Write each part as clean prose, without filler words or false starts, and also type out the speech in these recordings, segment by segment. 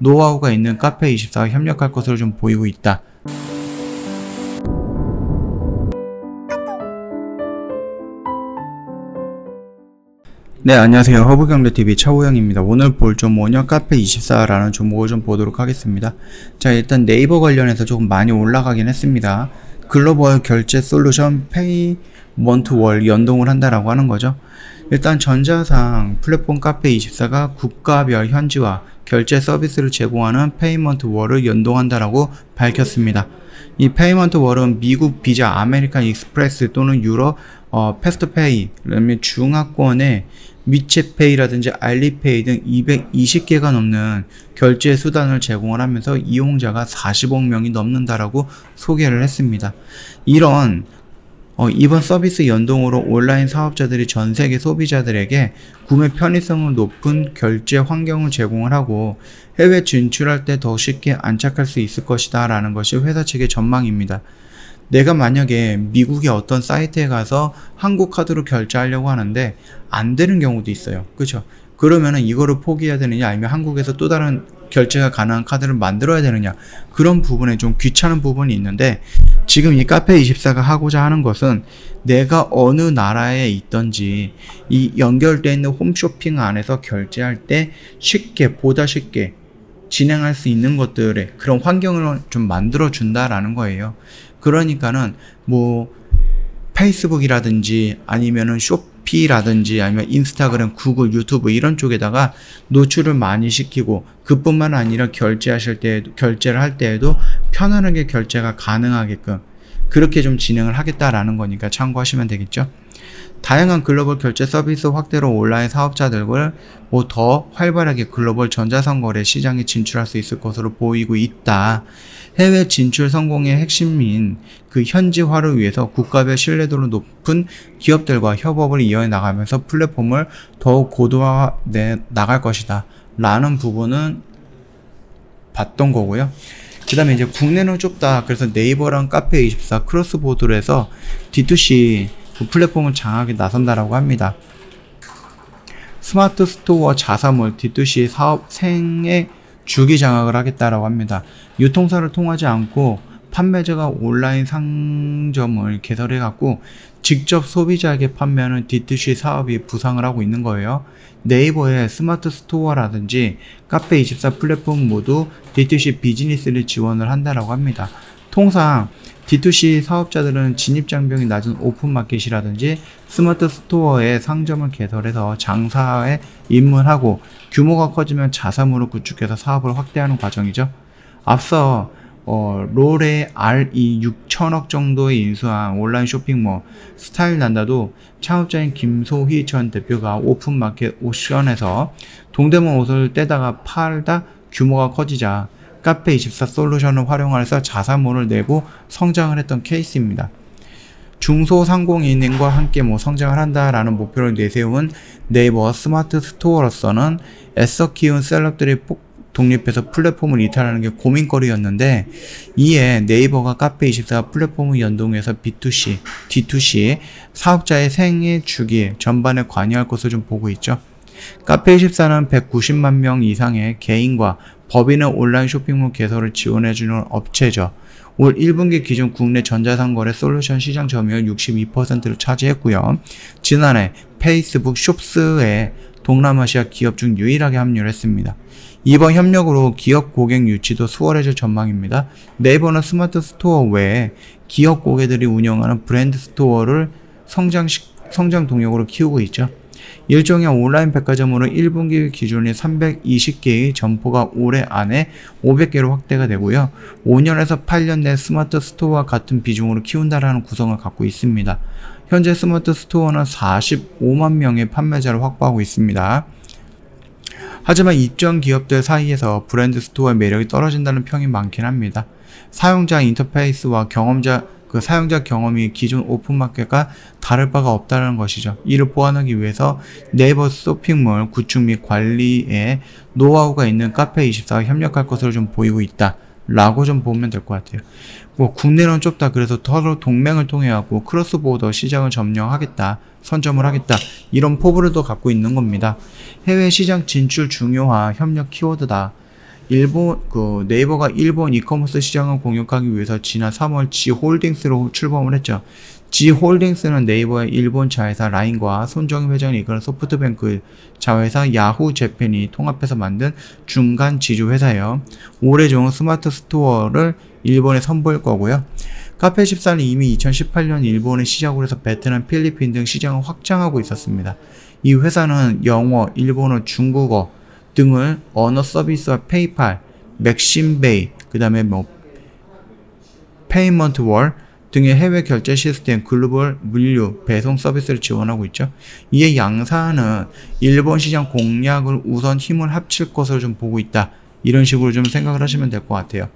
노하우가 있는 카페24와 협력할 것으로 좀 보이고 있다. 네, 안녕하세요. 허브경제TV 차호영입니다. 오늘 볼 종목은요, 카페24라는 종목을 좀 보도록 하겠습니다. 자, 일단 네이버 관련해서 조금 많이 올라가긴 했습니다. 글로벌 결제 솔루션 페이먼트월 연동을 한다라고 하는 거죠. 일단 전자상 플랫폼 카페24가 국가별 현지화 결제 서비스를 제공하는 페이먼트월을 연동한다라고 밝혔습니다. 이 페이먼트월은 미국 비자, 아메리칸 익스프레스 또는 유럽 패스트페이, 그다음에 중화권의 미챗페이라든지 알리페이 등 220개가 넘는 결제 수단을 제공을 하면서 이용자가 40억 명이 넘는다라고 소개를 했습니다. 이런 이번 서비스 연동으로 온라인 사업자들이 전 세계 소비자들에게 구매 편의성을 높은 결제 환경을 제공을 하고 해외 진출할 때 더 쉽게 안착할 수 있을 것이다 라는 것이 회사 측의 전망입니다. 내가 만약에 미국의 어떤 사이트에 가서 한국 카드로 결제하려고 하는데 안 되는 경우도 있어요. 그렇죠? 그러면은 이거를 포기해야 되느냐, 아니면 한국에서 또 다른 결제가 가능한 카드를 만들어야 되느냐, 그런 부분에 좀 귀찮은 부분이 있는데, 지금 이 카페24가 하고자 하는 것은 내가 어느 나라에 있던지 이 연결되어 있는 홈쇼핑 안에서 결제할 때 쉽게, 보다 쉽게 진행할 수 있는 것들의 그런 환경을 좀 만들어 준다라는 거예요. 그러니까는 뭐 페이스북이라든지 아니면은 쇼피라든지 아니면 인스타그램, 구글, 유튜브 이런 쪽에다가 노출을 많이 시키고, 그뿐만 아니라 결제를 할 때에도 편안하게 결제가 가능하게끔 그렇게 좀 진행을 하겠다라는 거니까 참고하시면 되겠죠. 다양한 글로벌 결제 서비스 확대로 온라인 사업자들을 더 활발하게 글로벌 전자상거래 시장에 진출할 수 있을 것으로 보이고 있다. 해외 진출 성공의 핵심인 그 현지화를 위해서 국가별 신뢰도로 높은 기업들과 협업을 이어해 나가면서 플랫폼을 더욱 고도화해 나갈 것이다 라는 부분은 봤던 거고요. 그 다음에 이제 국내는 좁다. 그래서 네이버랑 카페24 크로스보드로 해서 D2C 그 플랫폼을 장악에 나선다라고 합니다. 스마트 스토어 자사몰 D2C 사업 생애 주기 장악을 하겠다라고 합니다. 유통사를 통하지 않고 판매자가 온라인 상점을 개설해 갖고 직접 소비자에게 판매하는 D2C 사업이 부상을 하고 있는 거예요. 네이버의 스마트 스토어라든지 카페24 플랫폼 모두 D2C 비즈니스를 지원을 한다라고 합니다. 통상 D2C 사업자들은 진입장벽이 낮은 오픈마켓이라든지 스마트 스토어에 상점을 개설해서 장사에 입문하고 규모가 커지면 자사몰을 구축해서 사업을 확대하는 과정이죠. 앞서 롤의 RE 6천억 정도에 인수한 온라인 쇼핑몰 스타일난다도 창업자인 김소희 전 대표가 오픈마켓 옥션에서 동대문 옷을 떼다가 팔다 규모가 커지자 카페24 솔루션을 활용해서 자사몰을 내고 성장을 했던 케이스입니다. 중소상공인과 함께 성장을 한다라는 목표를 내세운 네이버 스마트 스토어로서는 애써 키운 셀럽들이 독립해서 플랫폼을 이탈하는 게 고민거리였는데, 이에 네이버가 카페24 플랫폼을 연동해서 B2C, D2C 사업자의 생애 주기 전반에 관여할 것을 좀 보고 있죠. 카페24는 190만 명 이상의 개인과 법인의 온라인 쇼핑몰 개설을 지원해주는 업체죠. 올 1분기 기준 국내 전자상거래 솔루션 시장 점유율 62%를 차지했고요. 지난해 페이스북 숍스에 동남아시아 기업 중 유일하게 합류를 했습니다. 이번 협력으로 기업 고객 유치도 수월해질 전망입니다. 네이버는 스마트 스토어 외에 기업 고객들이 운영하는 브랜드 스토어를 성장 동력으로 키우고 있죠. 일종의 온라인 백화점으로 1분기 기준이 320개의 점포가 올해 안에 500개로 확대가 되고요. 5년에서 8년 내 스마트 스토어와 같은 비중으로 키운다라는 구성을 갖고 있습니다. 현재 스마트 스토어는 45만 명의 판매자를 확보하고 있습니다. 하지만 입점 기업들 사이에서 브랜드 스토어의 매력이 떨어진다는 평이 많긴 합니다. 사용자 인터페이스와 사용자 경험이 기존 오픈마켓과 다를 바가 없다는 것이죠. 이를 보완하기 위해서 네이버 쇼핑몰 구축 및 관리에 노하우가 있는 카페24와 협력할 것으로 좀 보이고 있다 라고 좀 보면 될 것 같아요. 국내는 좁다. 그래서 서로 동맹을 통해 갖고 크로스보더 시장을 점령하겠다, 선점을 하겠다, 이런 포부를 또 갖고 있는 겁니다. 해외 시장 진출 중요화 협력 키워드다. 네이버가 일본 이커머스 시장을 공격하기 위해서 지난 3월 G홀딩스로 출범을 했죠. G홀딩스는 네이버의 일본 자회사 라인과 손정희 회장이 이끄는 소프트뱅크 자회사 야후 재팬이 통합해서 만든 중간 지주 회사예요. 올해 중 스마트 스토어를 일본에 선보일 거고요. 카페14는 이미 2018년 일본을 시작으로 해서 베트남, 필리핀 등 시장을 확장하고 있었습니다. 이 회사는 영어, 일본어, 중국어 등을 언어 서비스와 페이팔, 맥심베이, 그 다음에 페이먼트 월 등의 해외 결제 시스템, 글로벌 물류, 배송 서비스를 지원하고 있죠. 이에 양사는 일본 시장 공략을 우선 힘을 합칠 것으로 좀 보고 있다. 이런 식으로 좀 생각을 하시면 될 것 같아요.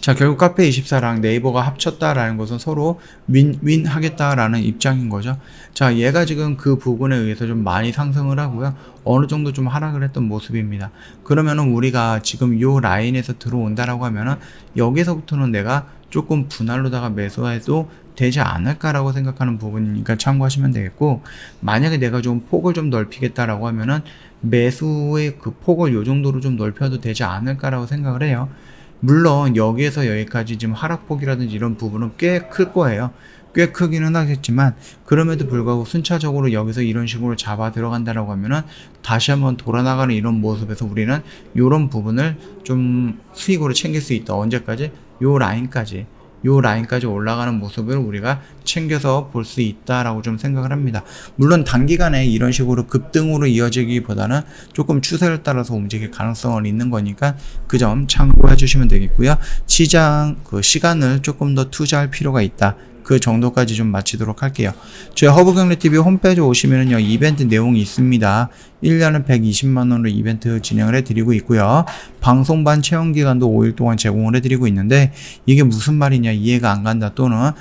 자, 결국 카페24랑 네이버가 합쳤다라는 것은 서로 윈윈 하겠다라는 입장인 거죠. 자, 얘가 지금 그 부분에 의해서 좀 많이 상승을 하고요. 어느 정도 좀 하락을 했던 모습입니다. 그러면은 우리가 지금 요 라인에서 들어온다라고 하면은 여기서부터는 내가 조금 분할로다가 매수해도 되지 않을까라고 생각하는 부분이니까 참고하시면 되겠고, 만약에 내가 좀 폭을 좀 넓히겠다라고 하면은 매수의 그 폭을 요 정도로 좀 넓혀도 되지 않을까라고 생각을 해요. 물론 여기에서 여기까지 지금 하락폭이라든지 이런 부분은 꽤 클 거예요. 꽤 크기는 하겠지만 그럼에도 불구하고 순차적으로 여기서 이런 식으로 잡아 들어간다라고 하면은 다시 한번 돌아나가는 이런 모습에서 우리는 이런 부분을 좀 수익으로 챙길 수 있다. 언제까지? 요 라인까지 올라가는 모습을 우리가 챙겨서 볼 수 있다라고 좀 생각을 합니다. 물론 단기간에 이런 식으로 급등으로 이어지기보다는 조금 추세를 따라서 움직일 가능성은 있는 거니까 그 점 참고해 주시면 되겠고요. 시장 시간을 조금 더 투자할 필요가 있다. 그 정도까지 좀 마치도록 할게요. 저희 허브경제TV 홈페이지 오시면은요, 이벤트 내용이 있습니다. 1년에 120만원으로 이벤트 진행을 해드리고 있고요. 방송반 체험기간도 5일 동안 제공을 해드리고 있는데, 이게 무슨 말이냐 이해가 안 간다 또는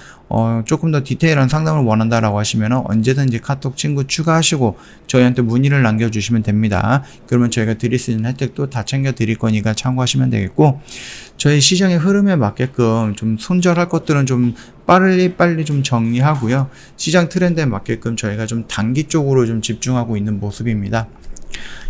조금 더 디테일한 상담을 원한다라고 하시면은 언제든지 카톡 친구 추가하시고 저희한테 문의를 남겨주시면 됩니다. 그러면 저희가 드릴 수 있는 혜택도 다 챙겨 드릴 거니까 참고하시면 되겠고, 저희 시장의 흐름에 맞게끔 좀 손절할 것들은 좀 빨리 좀 정리하고요. 시장 트렌드에 맞게끔 저희가 좀 단기 쪽으로 좀 집중하고 있는 모습입니다.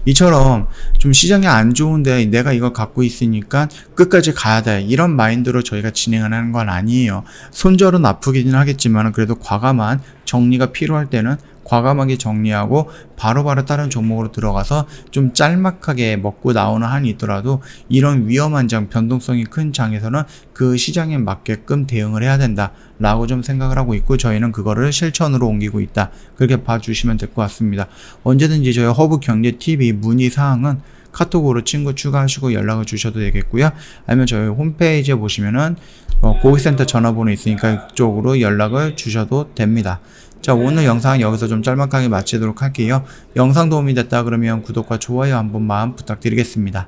이처럼 좀 시장이 안 좋은데 내가 이걸 갖고 있으니까 끝까지 가야 돼, 이런 마인드로 저희가 진행을 하는 건 아니에요. 손절은 아프긴 하겠지만 그래도 과감한 정리가 필요할 때는 과감하게 정리하고 바로바로 다른 종목으로 들어가서 좀 짤막하게 먹고 나오는 한이 있더라도 이런 위험한 장, 변동성이 큰 장에서는 그 시장에 맞게끔 대응을 해야 된다 라고 좀 생각을 하고 있고, 저희는 그거를 실천으로 옮기고 있다, 그렇게 봐주시면 될 것 같습니다. 언제든지 저희 허브경제TV 문의사항은 카톡으로 친구 추가하시고 연락을 주셔도 되겠고요. 아니면 저희 홈페이지에 보시면은 고객센터 전화번호 있으니까 그쪽으로 연락을 주셔도 됩니다. 자, 오늘 영상은 여기서 좀 짤막하게 마치도록 할게요. 영상 도움이 됐다 그러면 구독과 좋아요 한 번만 부탁드리겠습니다.